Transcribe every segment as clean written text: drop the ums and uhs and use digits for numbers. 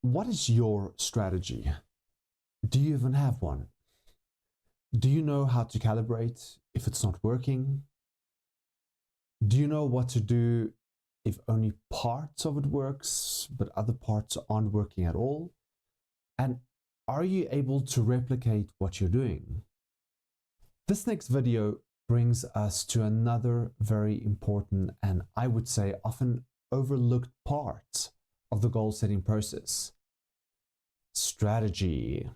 What is your strategy? Do you even have one? Do you know how to calibrate if it's not working? Do you know what to do if only parts of it works, but other parts aren't working at all? And are you able to replicate what you're doing? This next video brings us to another very important and I would say often overlooked part of the goal setting process: strategy.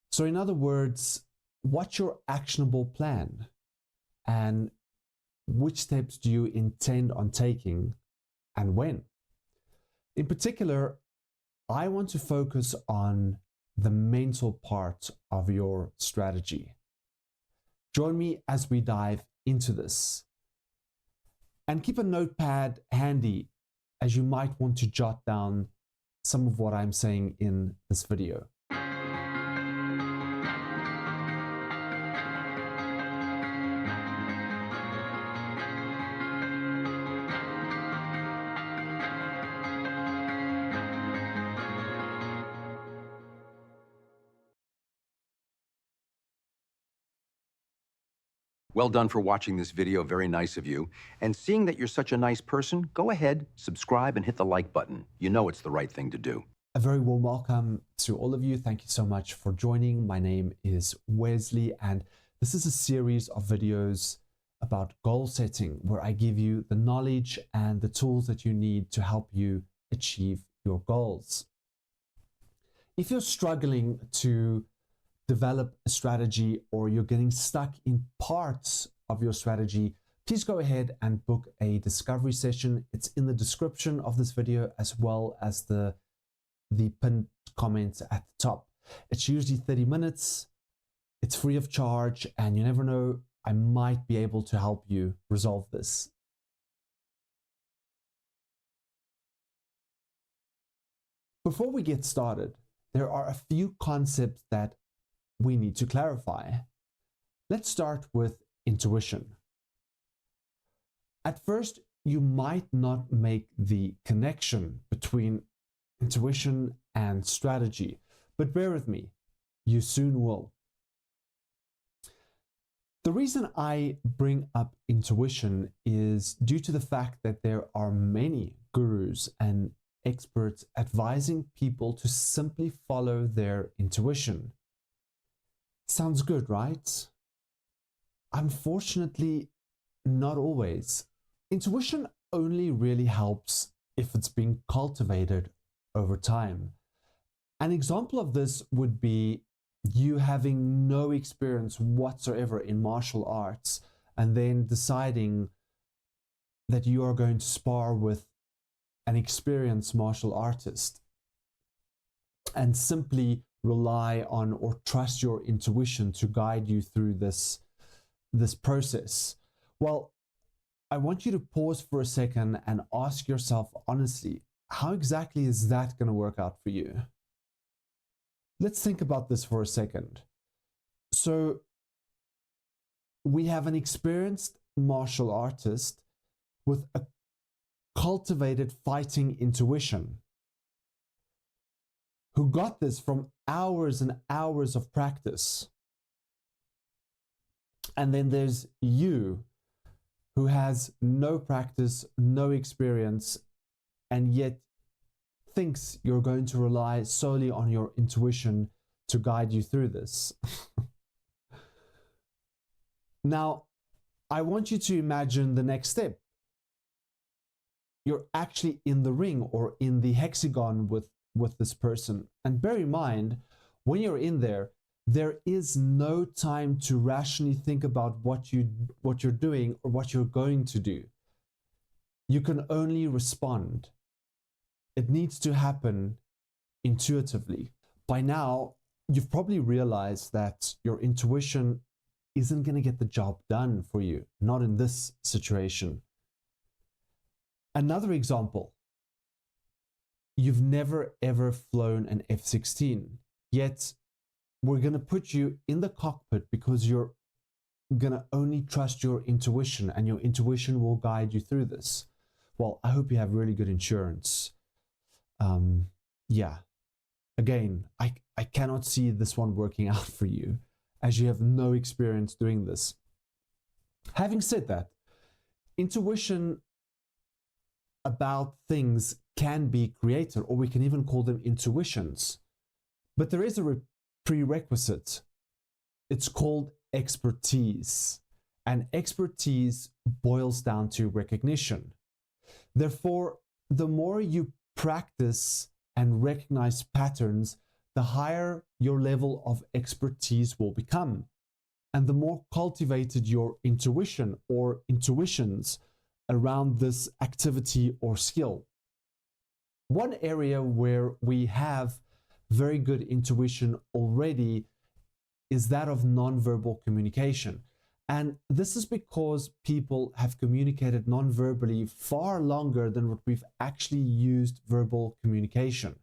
So in other words, what's your actionable plan and which steps do you intend on taking and when? In particular, I want to focus on the mental part of your strategy. Join me as we dive into this. And keep a notepad handy as you might want to jot down some of what I'm saying in this video. Well done for watching this video, very nice of you. And seeing that you're such a nice person, go ahead, subscribe and hit the like button. You know it's the right thing to do. A very warm welcome to all of you. Thank you so much for joining. My name is Wesley and this is a series of videos about goal setting where I give you the knowledge and the tools that you need to help you achieve your goals. If you're struggling to develop a strategy or you're getting stuck in parts of your strategy, please go ahead and book a discovery session. It's in the description of this video as well as the pinned comments at the top. It's usually 30 minutes. It's free of charge and you never know, I might be able to help you resolve this. Before we get started, there are a few concepts that we need to clarify. Let's start with intuition. At first, you might not make the connection between intuition and strategy, but bear with me, you soon will. The reason I bring up intuition is due to the fact that there are many gurus and experts advising people to simply follow their intuition. Sounds good, right? Unfortunately, not always. Intuition only really helps if it's being cultivated over time. An example of this would be you having no experience whatsoever in martial arts and then deciding that you are going to spar with an experienced martial artist and simply rely on or trust your intuition to guide you through this process. Well, I want you to pause for a second and ask yourself honestly, how exactly is that going to work out for you? Let's think about this for a second. So we have an experienced martial artist with a cultivated fighting intuition who got this from hours and hours of practice. And then there's you who has no practice, no experience, and yet thinks you're going to rely solely on your intuition to guide you through this. Now, I want you to imagine the next step. You're actually in the ring or in the hexagon with this person. And bear in mind, when you're in there, there is no time to rationally think about what you're doing or what you're going to do. You can only respond. It needs to happen intuitively. By now, you've probably realized that your intuition isn't going to get the job done for you, not in this situation. Another example, you've never ever flown an F-16, yet we're going to put you in the cockpit because you're going to only trust your intuition and your intuition will guide you through this. Well, I hope you have really good insurance. Yeah, again, I cannot see this one working out for you as you have no experience doing this. Having said that, intuition about things can be created, or we can even call them intuitions. But there is a prerequisite. It's called expertise. And expertise boils down to recognition. Therefore, the more you practice and recognize patterns, the higher your level of expertise will become. And the more cultivated your intuition or intuitions around this activity or skill. One area where we have very good intuition already is that of nonverbal communication. And this is because people have communicated non-verbally far longer than what we've actually used verbal communication.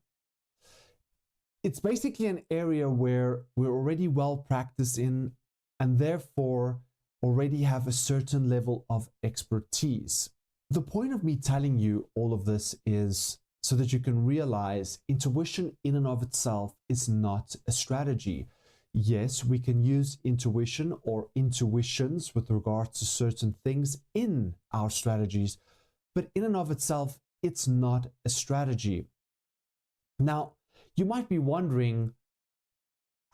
It's basically an area where we're already well practiced in, and therefore already have a certain level of expertise. The point of me telling you all of this is so that you can realize intuition in and of itself is not a strategy. Yes, we can use intuition or intuitions with regards to certain things in our strategies, but in and of itself, it's not a strategy. Now, you might be wondering,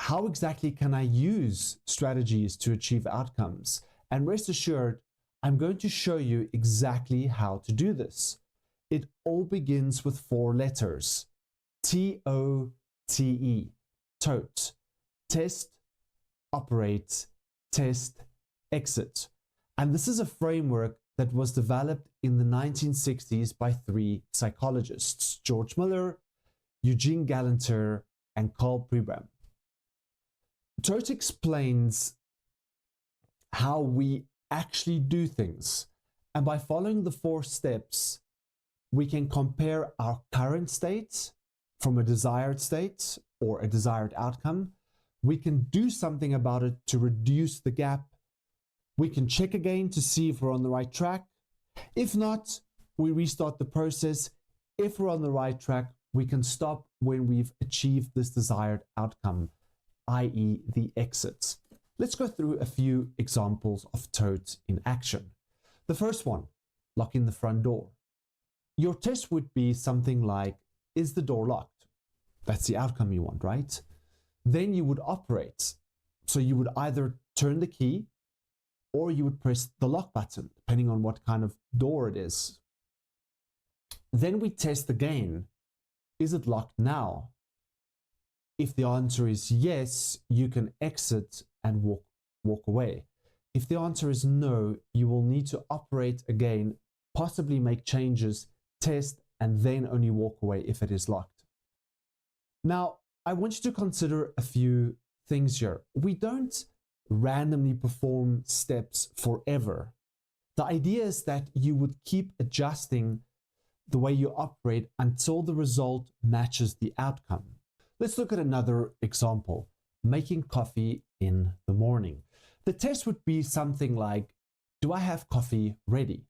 how exactly can I use strategies to achieve outcomes? And rest assured, I'm going to show you exactly how to do this. It all begins with 4 letters. TOTE, TOTE. Test, operate, test, exit. And this is a framework that was developed in the 1960s by 3 psychologists, George Miller, Eugene Galanter, and Carl Pribram. TOTE explains how we actually do things. And by following the 4 steps, we can compare our current state from a desired state or a desired outcome. We can do something about it to reduce the gap. We can check again to see if we're on the right track. If not, we restart the process. If we're on the right track, we can stop when we've achieved this desired outcome, i.e. the exit. Let's go through a few examples of TOTE in action. The first one, locking the front door. Your test would be something like, is the door locked? That's the outcome you want, right? Then you would operate. So you would either turn the key or you would press the lock button, depending on what kind of door it is. Then we test again. Is it locked now? If the answer is yes, you can exit and walk away. If the answer is no, you will need to operate again, possibly make changes, test, and then only walk away if it is locked. Now, I want you to consider a few things here. We don't randomly perform steps forever. The idea is that you would keep adjusting the way you operate until the result matches the outcome. Let's look at another example, making coffee in the morning. The test would be something like, do I have coffee ready?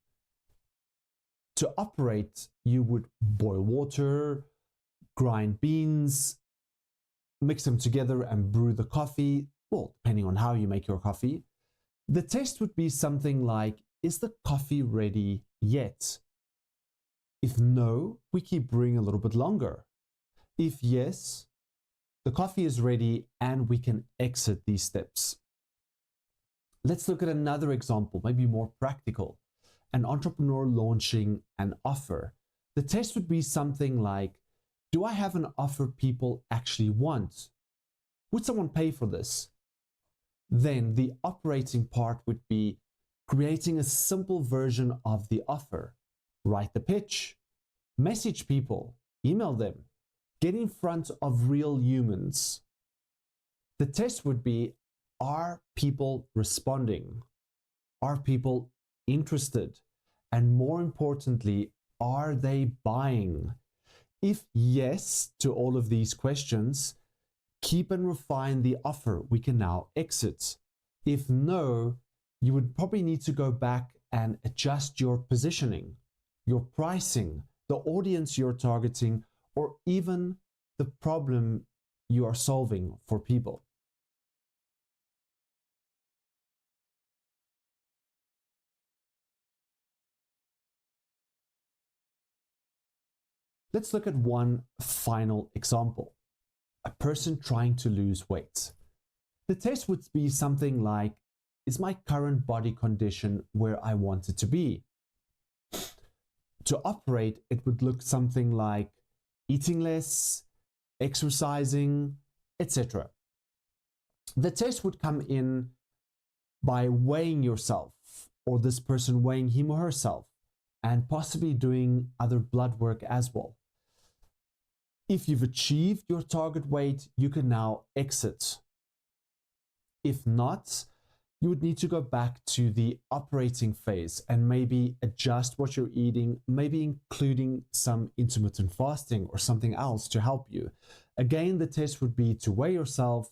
To operate, you would boil water, grind beans, mix them together and brew the coffee, well, depending on how you make your coffee. The test would be something like, is the coffee ready yet? If no, we keep brewing a little bit longer. If yes, the coffee is ready and we can exit these steps. Let's look at another example, maybe more practical. An entrepreneur launching an offer. The test would be something like, do I have an offer people actually want? Would someone pay for this? Then the operating part would be creating a simple version of the offer. Write the pitch, message people, email them, get in front of real humans. The test would be, are people responding? Are people interested? And more importantly, are they buying? If yes to all of these questions, keep and refine the offer. We can now exit. If no, you would probably need to go back and adjust your positioning, your pricing, the audience you're targeting, or even the problem you are solving for people. Let's look at one final example. A person trying to lose weight. The test would be something like, is my current body condition where I want it to be? To operate, it would look something like eating less, exercising, etc. The test would come in by weighing yourself, or this person weighing him or herself, and possibly doing other blood work as well. If you've achieved your target weight, you can now exit. If not, you would need to go back to the operating phase and maybe adjust what you're eating, maybe including some intermittent fasting or something else to help you. Again, the test would be to weigh yourself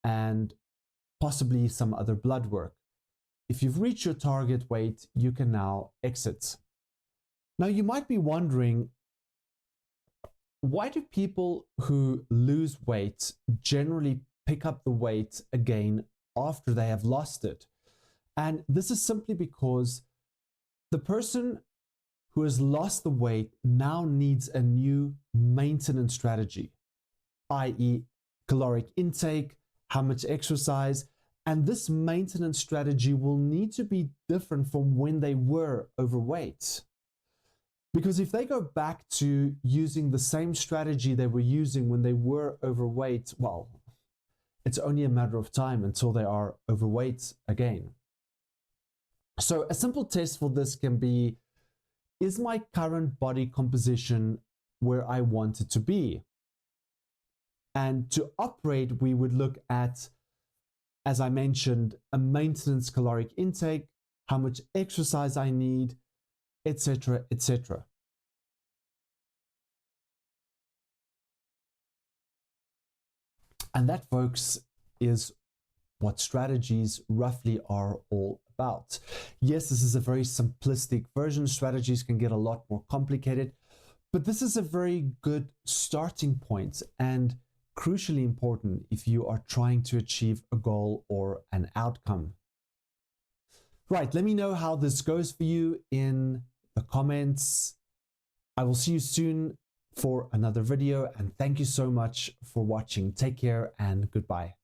and possibly some other blood work. If you've reached your target weight, you can now exit. Now, you might be wondering, why do people who lose weight generally pick up the weight again after they have lost it? And this is simply because the person who has lost the weight now needs a new maintenance strategy, i.e., caloric intake, how much exercise, and this maintenance strategy will need to be different from when they were overweight. Because if they go back to using the same strategy they were using when they were overweight, well, it's only a matter of time until they are overweight again. So a simple test for this can be, is my current body composition where I want it to be? And to operate, we would look at, as I mentioned, a maintenance caloric intake, how much exercise I need, etc., etc. And that, folks, is what strategies roughly are all about. Yes, this is a very simplistic version. Strategies can get a lot more complicated, but this is a very good starting point and crucially important if you are trying to achieve a goal or an outcome. Right, let me know how this goes for you in the comments. I will see you soon for another video, and thank you so much for watching. Take care and goodbye.